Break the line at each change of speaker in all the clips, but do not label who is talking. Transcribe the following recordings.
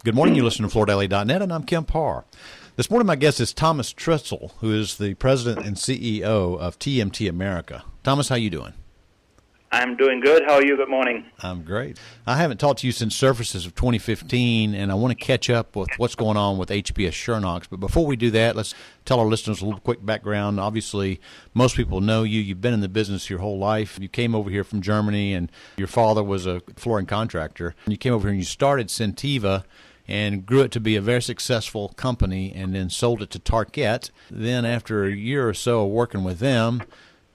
Good morning. You listen to FloorDaily.net, and I'm Kemp Harr. This morning, my guest is Thomas Trissl, who is the president and CEO of TMT America. Thomas, how you doing?
I'm doing good. How are you? Good morning.
I'm great. I haven't talked to you since Surfaces of 2015, and I want to catch up with what's going on with HBS Schönox. But before we do that, let's tell our listeners a little quick background. Obviously, most people know you. You've been in the business your whole life. You came over here from Germany, and your father was a flooring contractor. And you came over here and you started Sentiva and grew it to be a very successful company and then sold it to Tarkett. Then after a year or so of working with them,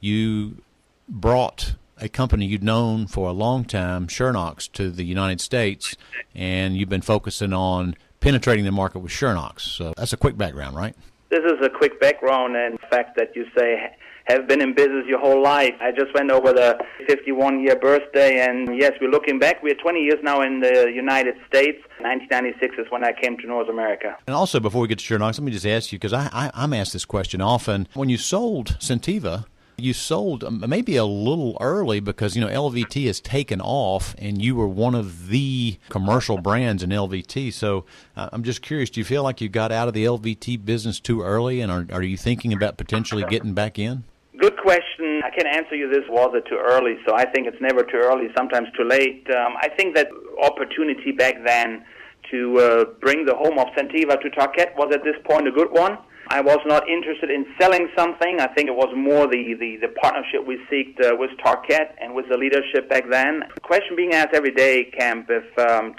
you brought a company you'd known for a long time, Schönox, to the United States, and you've been focusing on penetrating the market with Schönox. So that's a quick background, right?
This is a quick background, and the fact that you say have been in business your whole life. I just went over the 51-year birthday, and yes, we're looking back. We're 20 years now in the United States. 1996 is when I came to North America.
And also, before we get to Schönox, let me just ask you, because I'm asked this question often. When you sold Sentiva, you sold maybe a little early because, LVT has taken off and you were one of the commercial brands in LVT. So I'm just curious, do you feel like you got out of the LVT business too early, and are you thinking about potentially getting back in?
Good question. I can answer you this, was it too early? So I think it's never too early, sometimes too late. I think that opportunity back then to bring the home of Sentiva to Tarkett was at this point a good one. I was not interested in selling something. I think it was more the partnership we seeked with Tarkett and with the leadership back then. The question being asked every day, Kemp, if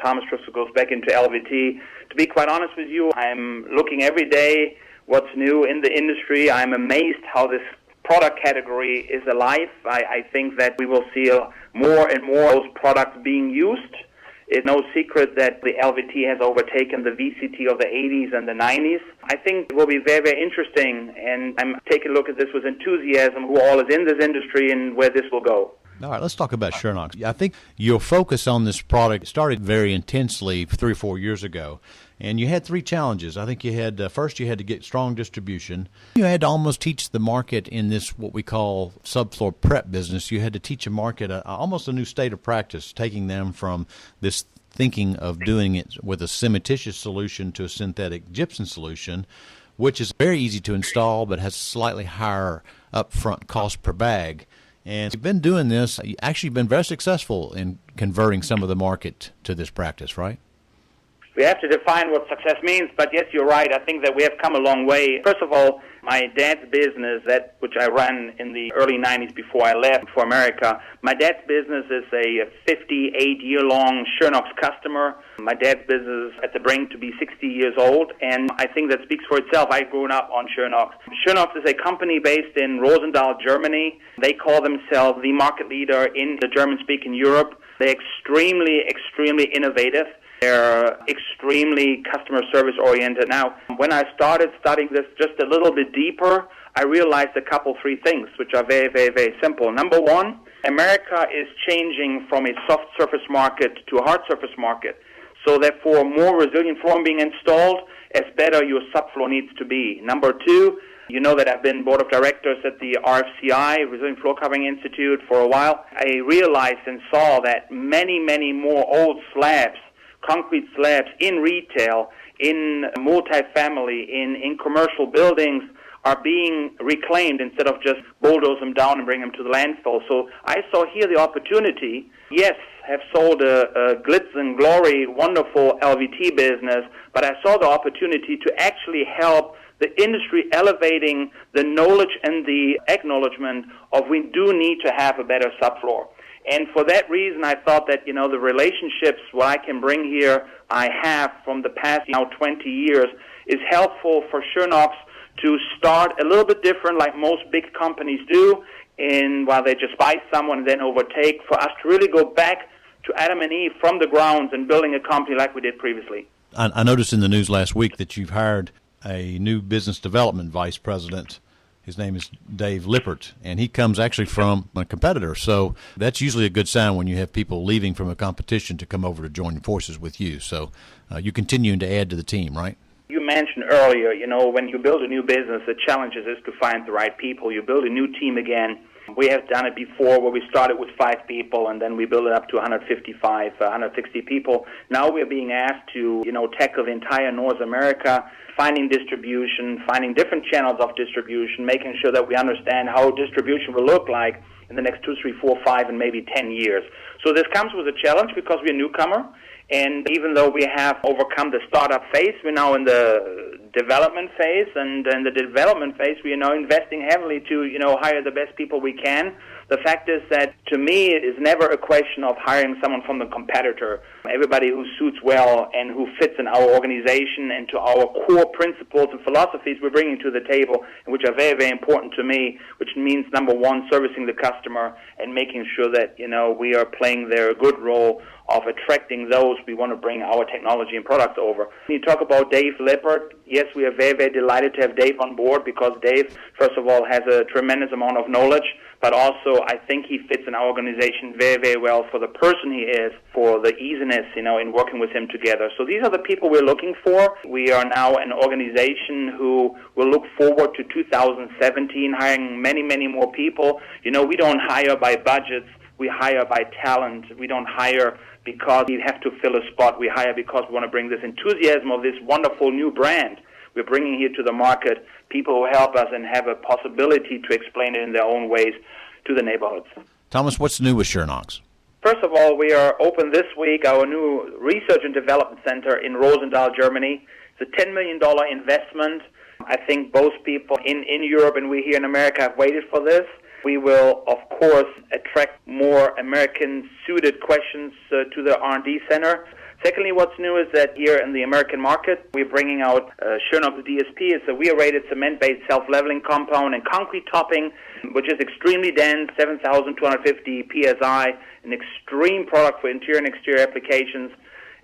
Thomas Trissl goes back into LVT. To be quite honest with you, I'm looking every day what's new in the industry. I'm amazed how this product category is alive. I think that we will see more and more of those products being used. It's no secret that the LVT has overtaken the VCT of the 80s and the 90s. I think it will be very, very interesting, and I'm taking a look at this with enthusiasm, who all is in this industry and where this will go.
All right, let's talk about Schönox. I think your focus on this product started very intensely 3 or 4 years ago, and you had 3 challenges. I think you had, first you had to get strong distribution. You had to almost teach the market in this, what we call subfloor prep business. You had to teach a market almost a new state of practice, taking them from this thinking of doing it with a cementitious solution to a synthetic gypsum solution, which is very easy to install but has slightly higher upfront cost per bag. And you've been doing this, you've actually been very successful in converting some of the market to this practice, right?
We have to define what success means, but yes, you're right. I think that we have come a long way. First of all, my dad's business, which I ran in the early 90s before I left for America, my dad's business is a 58-year-long Schönox customer. My dad's business is at the brink to be 60 years old, and I think that speaks for itself. I've grown up on Schönox. Schönox is a company based in Rosendahl, Germany. They call themselves the market leader in the German-speaking Europe. They're extremely, extremely innovative. They're extremely customer service oriented. Now, when I started studying this just a little bit deeper, I realized 3 things, which are very, very, very simple. Number one, America is changing from a soft surface market to a hard surface market. So therefore, more resilient flooring being installed, as better your subfloor needs to be. Number two, you know that I've been board of directors at the RFCI, Resilient Floor Covering Institute, for a while. I realized and saw that many, many more old slabs, concrete slabs in retail, in multifamily, in commercial buildings are being reclaimed instead of just bulldoze them down and bring them to the landfill. So I saw here the opportunity, yes, have sold a glitz and glory, wonderful LVT business, but I saw the opportunity to actually help the industry elevating the knowledge and the acknowledgement of we do need to have a better subfloor. And for that reason, I thought that, the relationships, what I can bring here, I have from the past, 20 years, is helpful for Schönox to start a little bit different like most big companies do, and while they just buy someone and then overtake, for us to really go back to Adam and Eve from the grounds and building a company like we did previously.
I noticed in the news last week that you've hired a new business development vice president. His name is Dave Lippert, and he comes actually from a competitor. So that's usually a good sign when you have people leaving from a competition to come over to join forces with you. So you're continuing to add to the team, right?
You mentioned earlier, when you build a new business, the challenge is to find the right people. You build a new team again. We have done it before where we started with 5 people and then we built it up to 155, 160 people. Now we're being asked to, tackle the entire North America, finding distribution, finding different channels of distribution, making sure that we understand how distribution will look like in the next 2, 3, 4, 5, and maybe 10 years. So this comes with a challenge because we're a newcomer. And even though we have overcome the startup phase, we're now in the development phase. And in the development phase, we are now investing heavily to, hire the best people we can. The fact is that, to me, it is never a question of hiring someone from the competitor. Everybody who suits well and who fits in our organization and to our core principles and philosophies we're bringing to the table, and which are very, very important to me, which means, number one, servicing the customer and making sure that, we are playing their good role of attracting those we want to bring our technology and products over. When you talk about Dave Lippert, yes, we are very, very delighted to have Dave on board because Dave, first of all, has a tremendous amount of knowledge, but also I think he fits in our organization very, very well for the person he is, for the easiness, in working with him together. So these are the people we're looking for. We are now an organization who will look forward to 2017, hiring many, many more people. We don't hire by budgets. We hire by talent. We don't hire because we have to fill a spot. We hire because we want to bring this enthusiasm of this wonderful new brand we're bringing here to the market, people who help us and have a possibility to explain it in their own ways to the neighborhoods.
Thomas, what's new with Schönox?
First of all, we are open this week, our new Research and Development Center in Rosendahl, Germany. It's a $10 million investment. I think both people in Europe and we here in America have waited for this. We will, of course, attract more American-suited questions to the R&D center. Secondly, what's new is that here in the American market, we're bringing out Schönox DSP. It's a weir-rated cement-based self-leveling compound and concrete topping, which is extremely dense, 7,250 PSI, an extreme product for interior and exterior applications,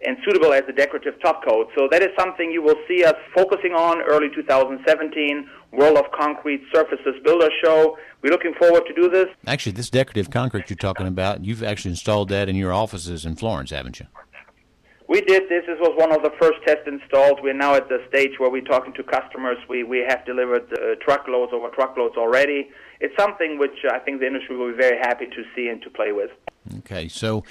and suitable as a decorative top coat. So that is something you will see us focusing on early 2017, World of Concrete Surfaces Builder Show. We're looking forward to do this.
Actually, this decorative concrete you're talking about, you've actually installed that in your offices in Florence, haven't you?
We did this. This was one of the first tests installed. We're now at the stage where we're talking to customers. We have delivered truckloads over truckloads already. It's something which I think the industry will be very happy to see and to play with.
Okay, so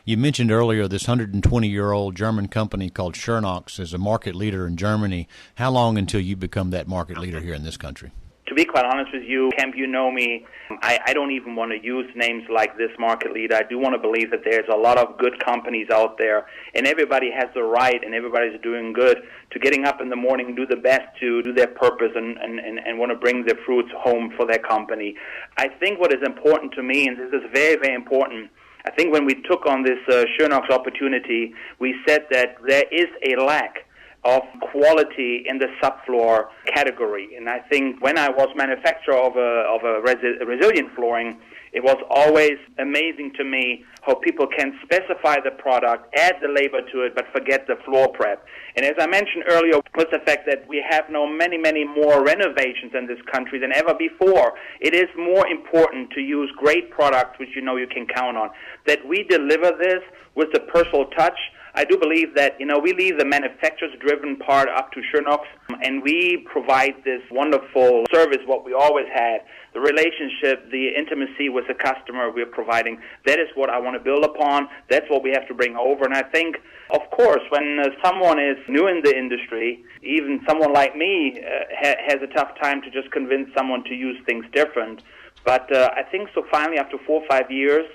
you mentioned earlier this 120-year-old German company called Schönox is a market leader in Germany. How long until you become that market leader here in this country?
To be quite honest with you, Kemp, you know me, I don't even want to use names like this market leader. I do want to believe that there's a lot of good companies out there, and everybody has the right, and everybody's doing good to getting up in the morning and do the best to do their purpose and want to bring their fruits home for their company. I think what is important to me, and this is very, very important, I think when we took on this Schönox opportunity, we said that there is a lack of quality in the subfloor category. And I think when I was manufacturer of a resilient flooring, it was always amazing to me how people can specify the product, add the labor to it, but forget the floor prep. And as I mentioned earlier, with the fact that we have now many, many more renovations in this country than ever before, it is more important to use great products which you know you can count on. That we deliver this with the personal touch. I do believe that, we leave the manufacturers-driven part up to Schönox, and we provide this wonderful service, what we always had, the relationship, the intimacy with the customer we're providing. That is what I want to build upon. That's what we have to bring over. And I think, of course, when someone is new in the industry, even someone like me has a tough time to just convince someone to use things different. But I think so finally, after 4 or 5 years,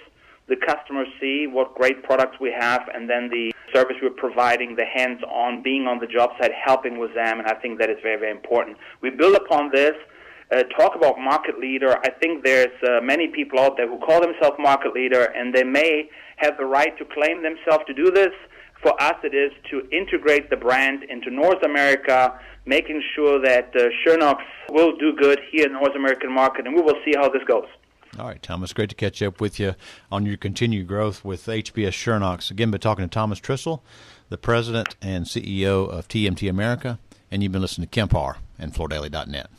the customers see what great products we have, and then the service we're providing, the hands-on, being on the job site, helping with them, and I think that is very, very important. We build upon this. Talk about market leader. I think there's many people out there who call themselves market leader, and they may have the right to claim themselves to do this. For us, it is to integrate the brand into North America, making sure that Schönox will do good here in the North American market, and we will see how this goes.
All right, Thomas, great to catch up with you on your continued growth with HBS Schönox. Again, been talking to Thomas Trissl, the President and CEO of TMT America, and you've been listening to Kemp Harr and FloorDaily.net.